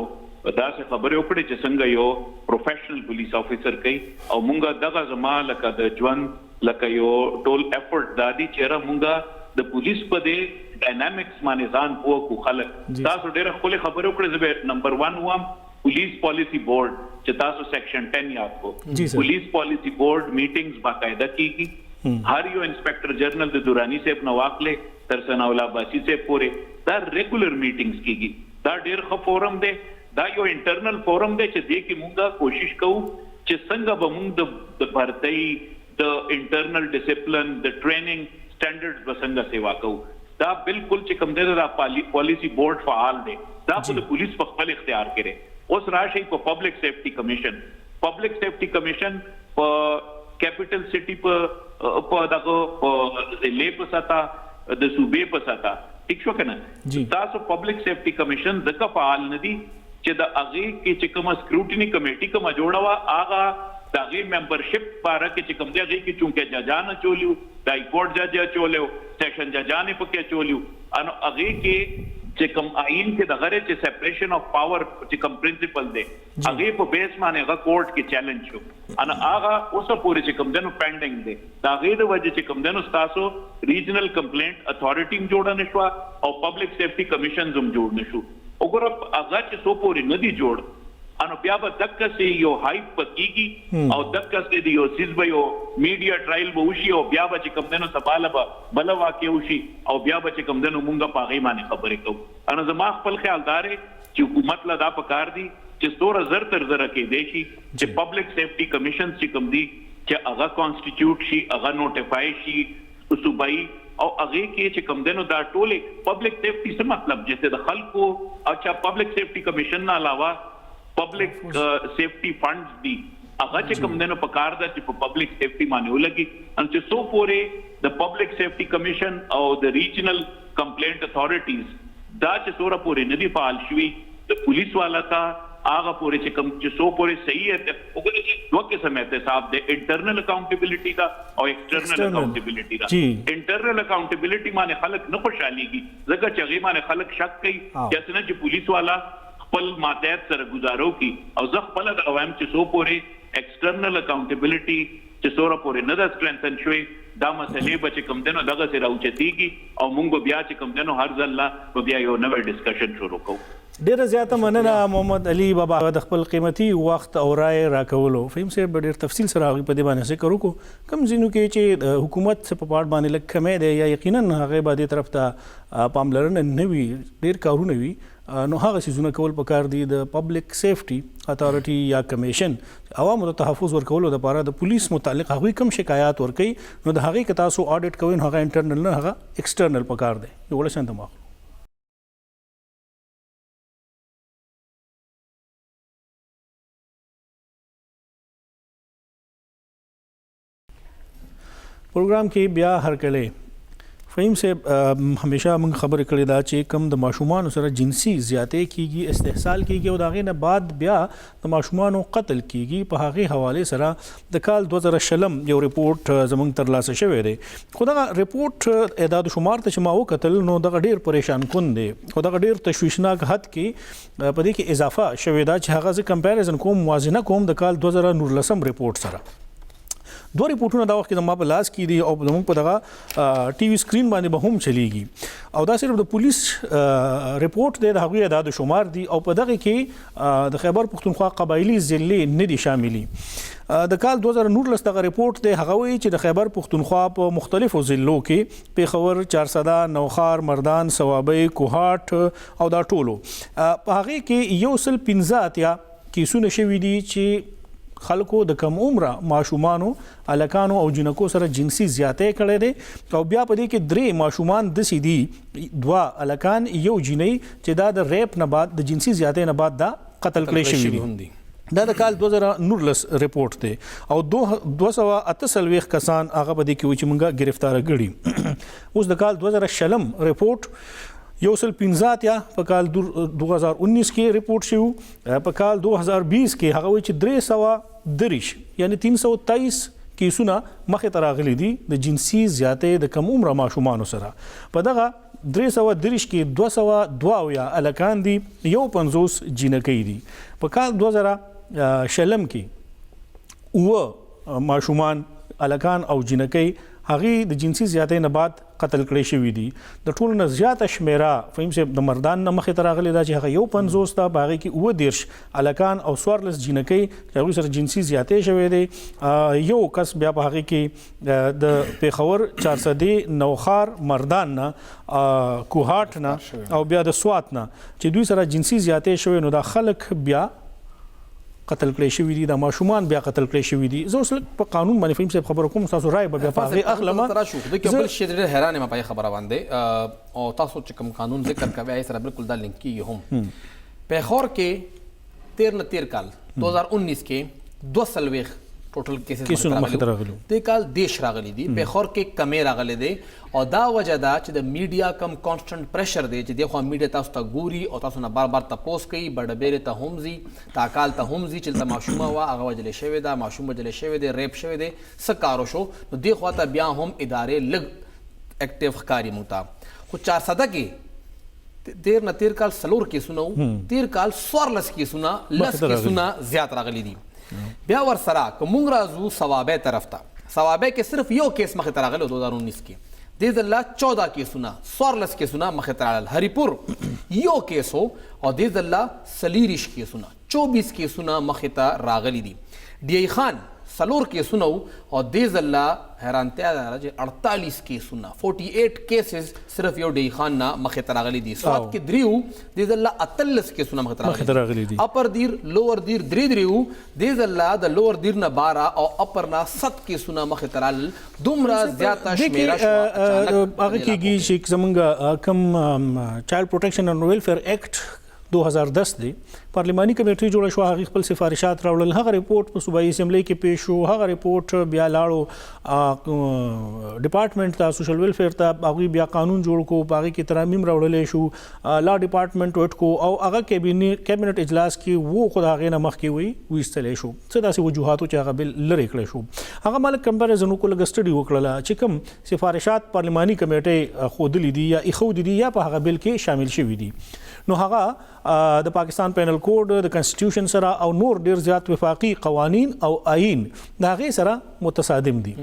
دا څه خبره وکړي چې څنګه یو پروفیشنل پولیس افیسر کوي او مونږه دغه زما لکه د ژوند لکه یو ټول افورت دادی چې را مونږه د پولیس په دې ډاینامیکس باندې ځان پوهو خلک تاسو ډېر خپل خبره وکړه زه نمبر 1 وام پولیس پالیسی بورډ چې تاسو سیکشن 10 یاد کو پولیس پالیسی بورډ میټینګز باقاعده کیږي هر یو انسپیکټر جنرل د دورانی صاحب نو واخلې تر ثناء الله عباسی سے پورې دا ریګولر میټینګز کیږي دا ډېر ښه فورم دی دا یو انټرنل فورم دی چې دې کې مونږه کوشش کوو چې څنګه به مونږ د بھرتۍ د انټرنل ډیسپلن د ټریننګ سټانډرډز به څنګه سیوا کوو دا بالکل چې کوم دی دا پالیسی بورډ فعال دی دا په پولیس په خپل اختیار کې اوس راشي په پبلک سیفټي کمیشن په کیپټل سټي په دغه ضلع په سطح د صوبې په سطح ٹھیک شو کنه تاسو پبلک سیفټي کمیشن ځکه فعال ندي چې د هغه کې چې کومه سکروټینی کمیټي کومه جوړه وا هغه دغه ممبرشپ پاره کې چې کوم دی هغه کې چونکه ججانه چولیو دای کورټ جج چولیو سیشن ججانه پکې چولیو ان هغه کې چې کوم آئین کې د غره چې سیپریشن اف پاور چې کوم پرنسپل دی هغه په بیس باندې هغه کورټ کې چیلنج شو ان هغه اوسه پورې چې کوم دنو پینډینګ دی دا غیر د وجه چې کوم دنو تاسو ریجنل کمپلینټ اتھارټی جوړه نشو او پبلک سیفټي کمیشن زم جوړ نشو وګوره هغه چې سو پورې ندي جوړ انو بیا به دکه سي یو هایپ پکېږي او دکه سي دی یو سیس به یو میډیا ټرایل به وشي او بیا به چې کوم دنو سباله به بل واقع وشي او بیا به چې کوم دنو مونږه پاغي باندې خبرې کوو انو زما خپل خیال دار چې حکومت لا دا پکار دي چې ستوره زر تر زر کې دی شي چې پبلک سیفټي کمیشن چې کوم دي چې هغه کانسټیټیوټ شي هغه نوټیفای شي صوبایي او هغه کې چې کوم دنو دا ټوله پبلک سیفټي څه مطلب چې د خلکو اچھا پبلک سیفټي کمیشن نه علاوه پبلک سیفٹی فنڈز دی هغه چې کوم دنو پکار ده چې په پبلک سیفٹی باندې ولګي ان چې سو پورې د پبلک سیفٹی کمیشن او د ریجنل کمپلینټ اتھارټیز دا چې سوره پورې ندي فعال شوي د پولیس والا تا هغه پورې چې کوم چې سو پورې صحیح ہے وګورئ چې دوه قسم احتساب ده انټرنل اکاؤنټیبلټی دا او ایکسټرنل اکاؤنټیبلټی دا انټرنل اکاؤنټیبلټی باندې خلک نه خوشاليږي ځکه چې هغه باندې خلک شک کوي چې څنګه چې پولیس والا خپل ماتحت سره گزارو کی او زه خپل د عوام چې سو پورې ایکسټرنل اکاؤنټیبلټی چې سوره پورې نه د سټرنثن شوي دا مسلې به چې کوم دنو دغه سره اوچتيږي او مونږ بیا چې کوم دنو هر ځله په بیا یو نوې ډسکشن شروع کوو ډیره زیاته مننه محمد علي بابا د خپل قیمتي وخت او رائے راکولو فهم سره ډیر تفصیل سره په دې باندې ذکر وکړو کم زینو کې چې حکومت په پاړ باندې لکه کمې ده یا یقینا هغه باندې طرف ته پاملرنه نه وي ډیر کارونه وي نو هغه سيزونه کول پکار دي د پبلک سیفټي اتھارټي یا کمیشن عوامو ته تحفظ ورکولو لپاره د پولیس متعلق هغه کم شکایات ورکړي نو د هغه کې تاسو اډیټ کوئ هغه انټرنل نه هغه ایکسټرنل پکار دي یو ولشن دماغ پروګرام کې بیا هرکله فهم سے همیشه موږ خبرې کړې دا چې کم د ماشومان سره جنسي زیاتې کیږي استحصال کیږي او داغه نه بعد بیا د ماشومان قتل کیږي په هغه حواله سره د کال 2020 یو ریپورت زموږ تر لاسه شوی دی خو دا ریپورت اعداد شمار ته چې ما وکتل نو دا ډیر پریشان کون دی خو دا ډیر تشویشناک حد کې په دې کې اضافه شوی دا چې هغه کمپیریزن کوم موازنه کوم د کال 2019 ریپورت سره دوه ریپورتونه دا وخت کې ما په لاس کې دي او موږ په دغه ټي وي سکرین باندې به هم چلیږي او دا صرف د پولیس ریپورت دی د هغوی اعداد شمار دي او په دغه کې د خیبر پښتونخوا قبایلی ضلع نه دي شاملي د کال 2019 دغه ریپورت دی هغه وایي چې د خیبر پښتونخوا په مختلفو ضلعو کې پیښور چارسده نوخار مردان صوابۍ کوهاټ او دا ټولو په هغه کې 115 کیسونه شوي دي چې خلکو د کم عمره ماشومانو الکانو او جنکو سره جنسي زیاتې کړي دي او بیا په دې کې درې ماشومان د سیدي دوا الکان یو جنۍ چې دا د ریپ نه بعد د جنسي زیاتې نه بعد دا قتل کړي شوی دي دا د کال 2019 ریپورت دی او 248 کسان هغه په دې کې چې موږ گرفتار کړي اوس د کال 2016 ریپورت 115 په کال 2019 کې ریپورت شو په کال 2020 کې هغه چې 330 یعنی 323 کیسونه مخې ته راغلي دي د جنسي زیاتې د کم عمره ماشومانو سره په دغه 330 کې 202 الکان دي 50 جنکۍ دي. په کال 2000 کې ماشومان الکان او جنکۍ هغه د جنسي زیاتې نه بعد قتل کړي شوی دي. د ټولو نه زیاته شمیره فهم صاحب د مردان نه مخې ته راغلي دا چې هغه 50 ته باغې کې 30 الکان او 14 جنکۍ هغه سره جنسي زیاتې شوی دي. یو کس بیا په هغه کې د پیښور 400 نوخار مردان نه کوهاټ نه او بیا د سوات نه چې دوی سره جنسي زیاتې شوی نو دا خلک بیا قتل کړي شوی دي. د ماشومان بیا قتل کړي شوی دي. زه اوس په قانون باندې فهم صاحب خبرو کوم تاسو رائے به بیا په هغه اخلم. ترا شو د کبل شي ډېر حیران ما په خبره باندې او تاسو چې کوم قانون ذکر کوي سره بالکل دا لینک کیږي هم. پیښور کې 13 کال 2019 کې 2 ټوټل کیسز راغلي د کال دیش راغلي دي. پیښور کې کمې راغلي دي او دا وجه دا چې د میډیا کم کانسټنټ پریشر دی چې دغه میډیا تاسو ته ګوري او تاسو نه بار تپوس کوي بډبېره ته همزي تاکال ته همزي چې د ماشومه وا هغه وجل شوی دا ماشوم وجل شوی دی ریپ شوی دی سکارو شو نو دغه ته بیا هم ادارې لګ اکټیو ښکاری موتا خو 400 کې 13 کال سلور کې سنو 13 کال 14 کې سنا لس کې سنا زیات راغلي دي. بیا ور سره کوم راځو ثوابه طرف ته ثوابه کې صرف یو کیس مخه ته راغلی 2019 کې د ځله 14 کیسونه 14 کیسونه مخه ته راغل هریپور یو کیسو او د ځله سلیریش کیسونه 24 کیسونه مخه ته راغلی دي. ډی خان سلور کیسونه او د ځله حیرانتیا ده چې 48 کیسونه 48 کیسز صرف یو ډی خان نه مخه ته راغلی دي. سوات کې دریو د ځله 48 کیسونه مخه ته راغلي دي. اپر دیر لوور دیر دریو د ځله د لوور دیر نه 12 او اپر نه 7 کیسونه مخه ته راغلل. دومره زیاته شمیره شو هغه کېږي چې زمونږ کم چایلډ پروټیکشن اینڈ ویلفیر ایکټ 2010 دی پارلیماني کمیټه جوړه شو هغه خپل سفارشات راوړل هغه ریپورت په صوبایي اسمبلی کې پیښ شو هغه ریپورت بیا لاړو ډپارټمنټ ته سوشل ویلفیر ته هغه بیا قانون جوړ کو هغه کې ترامیم راوړل شو لا ډپارټمنټ وټ کو او هغه کابینټ اجلاس کې وو خو هغه نه مخ کې ویستلې شو څه داسې وجوهاتو چې هغه بل لری کړی شو هغه مال کمپیریزن وکړل غسټډي وکړل چې کوم سفارشات پارلیماني کمیټه خودلی دي یا اخو دي یا په هغه بل کې شامل شوي دي نو هغه د پاکستان پینل کوډ د کنسټیټیوشن سره او نور ډیر زیات وفاقي قوانین او آئین د هغه سره متصادم دي.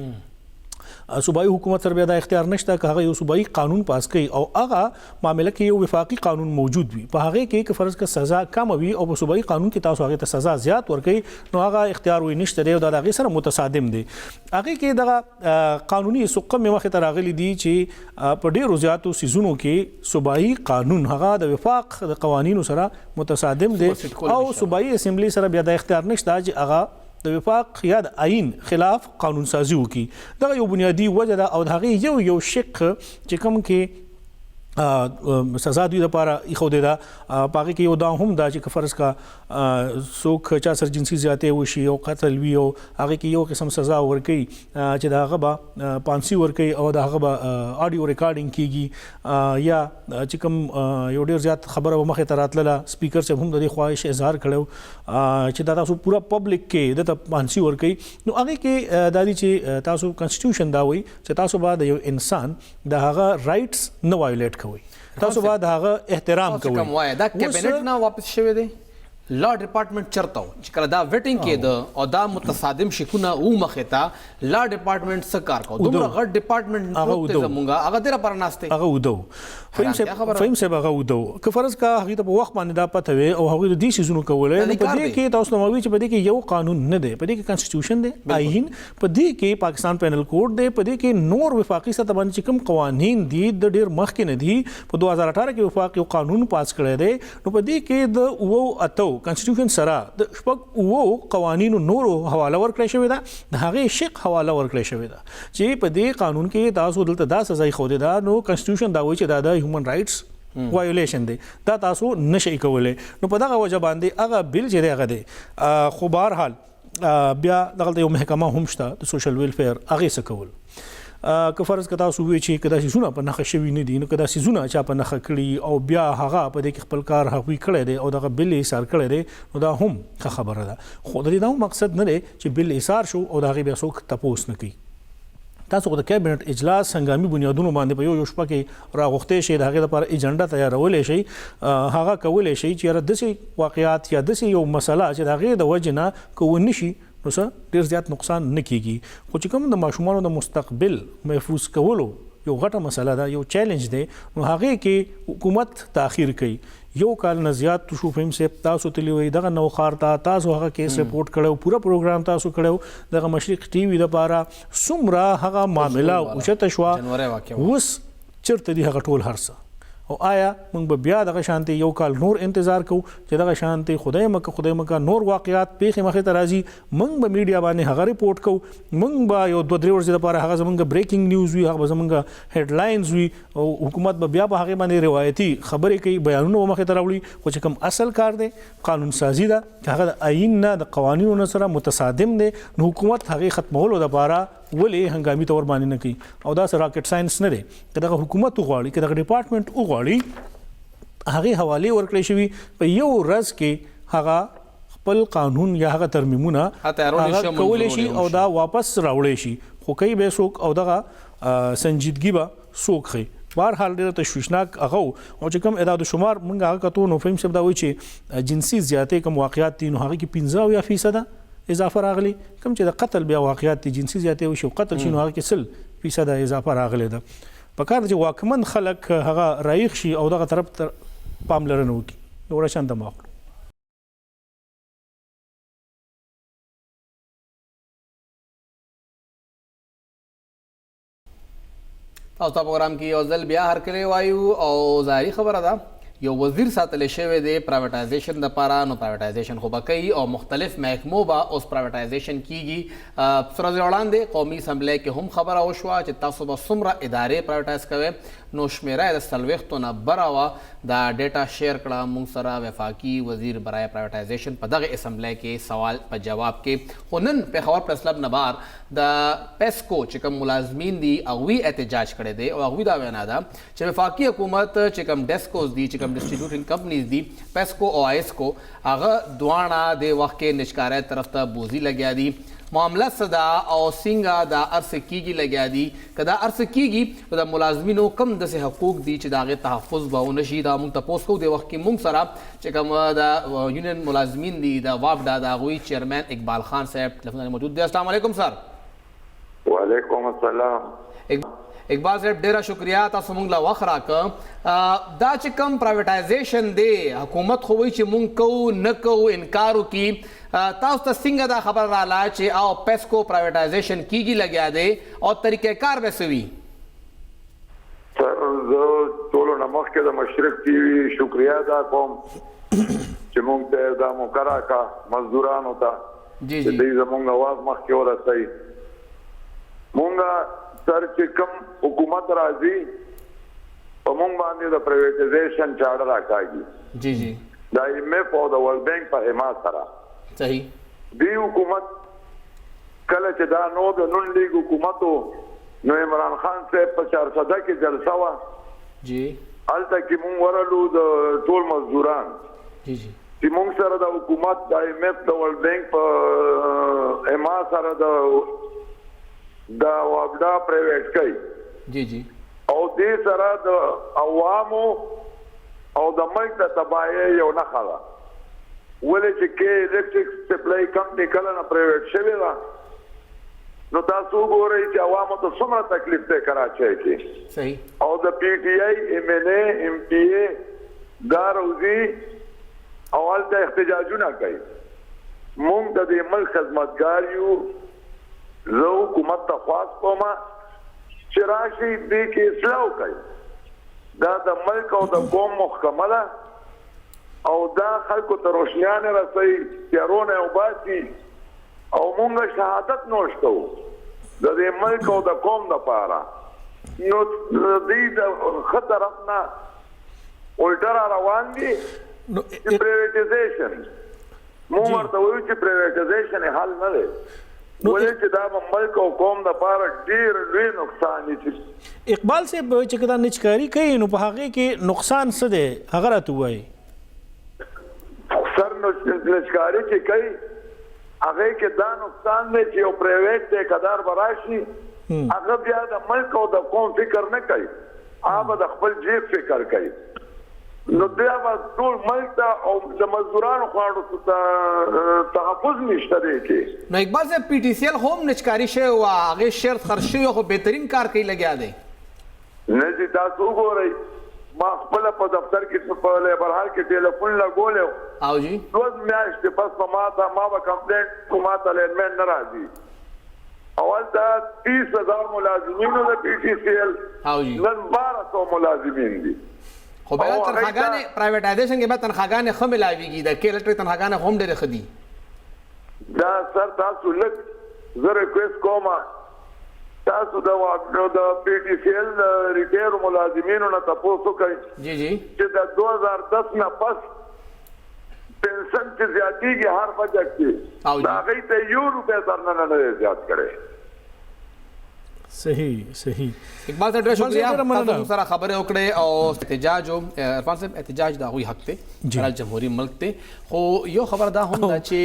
صوبایي حکومت سره بیا د اختیار نشته که هغه یو صوبایي قانون پاس کوي او هغه معاملې کې یو وفاقي قانون موجود وي په هغه کې که فرض کا سزا کم وي او په صوبایي قانون کې تاسو هغه ته سزا زیات ورکړي نو هغه اختیار وي نشته دی او د هغه سره متصادم دي. هغه کې دغه قانوني سقم مخه ته راغلي دي چې په ډیرو زیاتو سيزونو کې صوبایي قانون هغه د وفاق د قوانینو سره متصادم دي او صوبایي اسمبلی سره بیا د اختیار نشته چې هغه د وفاق یا د آئین خلاف قانون سازي وکړي. دغه یو بنیادی وجه ده او د هغې یو شق چې کوم کې سزا دوی لپاره ایښودې ده په هغې کې یو دا هم ده چې که فرض کا څوک چا سره جنسي زیاتې وشي او قتل وي او هغې کې یو قسم سزا ورکوي چې د هغه به پانسي ورکوي او د هغه به آډیو ریکارډینګ کیږي یا چې کوم یو ډېر زیات خبره به مخې ته راتلله سپیکر صاحب هم د دې خواهش اظهار کړی چې دا تاسو پوره پبلک کې دته پانسي ورکوي نو هغې کې دا دي چې تاسو کنسټیټیوشن دا وایي چې تاسو به د یو انسان د هغه رایټس نه وایولیټ تاسو باید هغه احترام کوئ. دا کابینټ نه واپس شوی دی لا ډپارټمنټ چرته چې کله دا ویټینګ کېده او دا متصادم شکونه او مخه ته لا ډپارټمنټ څه کار کوي دومره غټ ډپارټمنټ هغه زمونږه هغه ډیره پرناسته هغه ودو فهم صاحب هغه ودو که فرض کا هغه ته په وخت باندې دا پته وي او هغه د دې شیزونو کولای نو په دې کې تاسو نو وی چې په دې کې یو قانون نه دی په دې کې کنسټیټیوشن دی آئین په دې کې پاکستان پینل کوډ دی په دې کې نور وفاقي سطح باندې کوم قوانین دي د ډیر مخکې نه دي په 2018 کې وفاقي قانون پاس کړی دی نو په دې کې د وو اتو کنسټیټیوشن سره د شپږ وو قوانینو نورو حواله ورکړی شوی ده د هغې شق حواله ورکړی شوی ده چې په دې قانون کې تاسو دلته دا سزا ښودې ده نو کنسټیټیوشن دا وایي چې دا د هیومن رائټس وایولیشن دی دا تاسو نشئ کولی نو په دغه وجه باندې هغه بل چې دی هغه دی خو بهرحال بیا دغلته یو محکمه هم شته د سوشل ویلفیر هغې څه کول که فرض که تاسو وایئ چې که دا سیزونه په نښه شوي نه دي نو که دا سیزونه چا په نښه کړي او بیا هغه په دې کې خپل کار هغوی کړی دی او دغه بل ایثار کړی دی نو دا هم ښه خبره ده خو د دې دا هم مقصد نه دی چې بل ایثار شو او د هغې بیا څوک تپوس نه کوي تاسو د کابینټ اجلاس هنګامي بنیادونو باندې په یو شپه کې راغوښتې شي د هغې لپاره ایجنډا تیارولې شي هغه کولی شي چې یاره داسې واقعات یا داسې یو مسله چې د هغې د وجې نه که ونه شي نو څه ډېر زیات نقصان نه کیږي خو چې کوم د ماشومانو د مستقبل محفوظ کولو یو غټه مسله ده یو چیلنج دی نو هغې کې حکومت تاخیر کوي یو کال نه زیات شو فهم صاحب تاسو تللی وئ دغه نوښار ته تاسو هغه کیس رپورټ کړو پوره پروګرام تاسو کړو دغه مشرق ټي وي لپاره څومره هغه معامله اوچته شوه اوس چېرته دي هغه ټول هر څه او آیا موږ به بیا دغه شانتي یو کال نور انتظار کوو چې دغه شانتي خدای مکه نور واقعات پیښې مخې ته راځي موږ به میډیا باندې هغه ریپورټ کوو موږ به یو 2-3 ورځې لپاره هغه زموږ بریکینګ نیوز وي هغه به زموږ هیډلاینز وي او حکومت به بیا په هغې باندې روایتي خبرې کوي بیانونه به مخې ته راوړي خو چې کوم اصل کار دی قانون سازي ده چې هغه د آیین نه د قوانینو نه سره متصادم دی نو حکومت هغې ختمولو دپاره ولې هنګامي تور باندې نه کوي او دا راکټ ساينس نه دی که دغه حکومت وغواړي که دغه ډپارټمنټ وغواړي هغې حوالې ورکړی شوي په یو ورځ کې هغه خپل قانون یا هغه ترمیمونه هغه کولی شي او دا واپس راوړی شي خو کوي به څوک او دغه سنجیدګي به څوک ښیي بهرحال ډېره تشویشناک هغه او چې کوم اعداد و شمار موږ هغه کتو نو فهم صاحب دا وایي چې جنسي زیاتې کوم واقعات دي نو هغه کې 15% اضافه راغلی کوم چې د قتل بیا واقعیات دي جنسي زیاتې وشي او قتل شي نو هغه کې 100% اضافه راغلی ده په کار چې واکمن خلک هغه رایخ شي او دغه طرف ته پاملرنه وکړي یو راشنده ماخلو تاسو ته پروګرام کې یو ځل بیا هرکلی وایو او ظاهري خبره ده یو وزیر ساتلی شوی دی پرایویټایزیشن دپاره نو پرایویټایزیشن خو به کوي او مختلف محکمو به اوس پرایویټایزیشن کیږي څو ورځې وړاندې قومي اسمبلی کې هم خبره وشوه چې تاسو به څومره ادارې پرایویټایز کوئ نو شمیره یې د 40 نه بره وه دا ډیټا شیر کړه موږ سره وفاقي وزیر برای پرایویټایزیشن په دغه اسمبلی کې سوال په جواب کې خو نن پېښور پریس کلب نه بهر د پیسکو چې کوم ملازمین دي هغوی احتجاج کړی دی او هغوی دا وینا ده چې وفاقي حکومت چې کوم ډیسکوز دي چې کوم ډسټریبیوټینګ کمپنیز دي پیسکو او آیسکو هغه دواړه د وخت کې نشکارۍ طرف ته بوزي لګیا دي معامله صدا او څنګه دا ارس کیږي لګیا دي که دا ارس کیږي نو د ملازمینو کم داسې حقوق دي چې د هغې تحفظ به ونه شي دا موږ تپوس کوو د وخت کې موږ سره چې کوم د یونین ملازمین دي د وافډا د هغوی چیرمین اقبال خان صاحب ټلیفون موجود دی السلام علیکم سر وعلیکم السلام اقبال صاحب ډیره شکریا تاسو موږ له وخت راکړه دا چې کوم پرایویټایزیشن دی حکومت خو وایي چې موږ کوو نه کوو انکار وکړي تاسو ته څنګه دا خبر راله چې او پیسکو پرایویټایزیشن کیږي لګیا دی او طریقې کار به څه وي سر زه ټولو نه مخکې د مشرق ټي وي شکریا ادا کوم چې موږ ته دا موقع راکړه مزدورانو ته چې دوی زموږ اواز مخکې ورسوي مونږ سر چې کوم حکومت راځي په مونږ باندې د پرایویټایزیشن چاړه راکاږي جی جی د IMF او د ورلد بینک په حمایت سره صحیح دی حکومت کله چې دا نو د نون لیگ حکومتو نو عمران خان صاحب په 400 کې جلسه وا جی الته کې مونږ ورلو د ټول مزدوران جی جی چې مونږ سره د حکومت د IMF د ورلد بینک په حمایت سره دا وابدا پرایویټ کوي جی جی او دې سره د عوامو او د ملک د تباہي یو نه خلا ولې چې کې الکتریک سپلای کمپنی کله نه پرایویټ شوی دا نو تاسو ګورئ چې عوامو ته څومره تکلیف ده کراچۍ کې صحیح او د PTI MNA MPA داروزی اول ته احتجاجونه کوي موږ د دې ملک خدمتګار یو زه حکومت ته خواست کوم چې راشي دې کې اصلاح وکړي دا د ملک او د قوم محکمه ده او دا خلکو ته روشنیانه رسوي تیارونه وباسي او مونږ شهادت نوش کوو د دې ملک او د قوم دپاره نو دې د ښه طرف نه الټه روان دي پرایویټایزیشن مونږ ورته وایو چې پرایویټایزیشن حل نه دی ولې چې دا ملک او قوم دپاره ډېر لوی نقصان دي اقبال صاحب چې که دا نچکاري کوي نو په هغې کې نقصان څه دی هغه راته ووایي سر نچکاري چې کوي هغې کې دا نقصان دی چې یو پرایویټ ټیکهدار به راشي هغه بیا د ملک او د قوم فکر نه کوي، هغه د خپل جیب فکر کوي. نو بیا به ټول ملک ته او د مزدورانو خواړو ته تحفظ نشته دی کې. نو اقبال صاحب پی ټی سی ال هم نچکاری شوی او هغه شرط خرڅ شوی خو بهترین کار کوي لګیا دی. نه دي تاسو وګورئ، ما خپل په دفتر کې په لیبرال کې ټلیفون لګولیو او جی روز میاشتې پس په ما به کمپلینټ کوم ته لینمن نه راځي. اول ته 30,000 ملازمینو د پی ټی سی ال او جی نن 1200 ملازمین دي. خو بیا تنخواګانې پرایویټایزیشن کې به تنخواګانې ښه ملاویږي، د کې الکټرک تنخواګانې هم ډېرې ښه دي. دا سر تاسو لږ زه ریکویسټ کوم تاسو د پی ټی سی ال ریټیر ملازمینو نه تاسو کوي جی جی چې د 2010 نه پس پنشن چې زیاتېږي هر بجټ کې دا هغوی ته €1 درنه نه دی زیات کړی. صحیح اقبال صاحب ډېر شکریہ تاسو سره خبرې وکړې او احتجاج عرفان صاحب احتجاج د هغوی حق دی د جمهوري ملک دی، خو یو خبر دا هم ده چې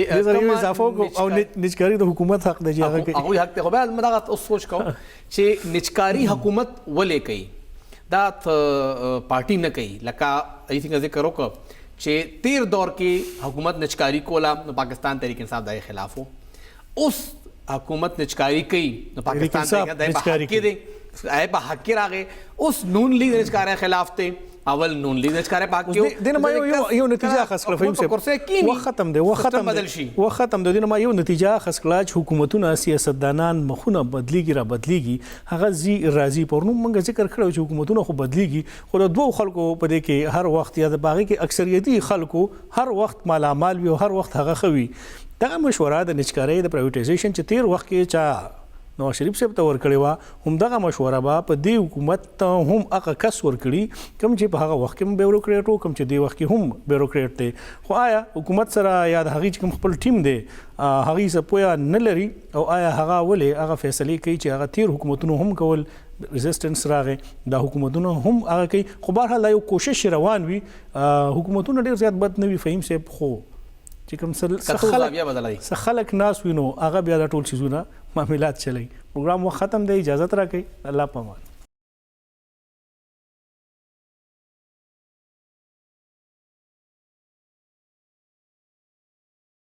اضافه او نچکاري د حکومت حق دی چې هغوی حق دی. خو بیا دغه اوس سوچ کوم چې نچکاري حکومت ولې کوي، دا پارټي نه کوي. لکه ای څنګه ذکر وکړ چې تیر دور کې حکومت نچکاري کوله نو پاکستان تحریک انصاف د خلاف وو، اوس حکومت نچکاری کوي نو پاکستان ته د حق کې دی په حق کې راغی. اوس نون لیگ نچکاري خلاف ته اول نون لیگ نچکاري پاک کې دنه ما یو نتیجه خاص کړ فهم سه و ختم دی و ختم دی دنه ما یو نتیجه خاص کړ چې حکومتونه سیاستدانان مخونه بدلیږي هغه زی راضي پرنو موږ ذکر کړو چې حکومتونه خو بدلیږي خو د دوه خلکو په دې کې هر وخت یا د باغی کې اکثریتي خلکو هر وخت مالامال وي او هر وخت هغه خوي. دغه مشوره د نچکاري د پرایویټایزیشن چې تیر وخت کې چا نواز شریف صاحب ته ورکړی وه هم دغه مشوره به په دې حکومت ته هم هغه کس ورکړي کوم چې په هغه وخت کې هم بیوروکریټ و کوم چې دې وخت کې هم بیوروکریټ دی. خو آیا حکومت سره یا د هغې چې کوم خپل ټیم دی هغې څه پوهه نه لري او آیا هغه ولې هغه فیصلې کوي چې هغه تیر حکومتونو هم کول ریزسټنس راغی دا حکومتونه هم هغه کوي. خو بهرحال دا یو کوشش روان وي، حکومتونه ډېر زیات بد نه وي فهیم صاحب، خو چې کوم څه خلک ناس وینو هغه بیا د ټول چیزونه معاملات چلی. پروګرام وخت ختم دی، اجازت راکړئ، الله پامان.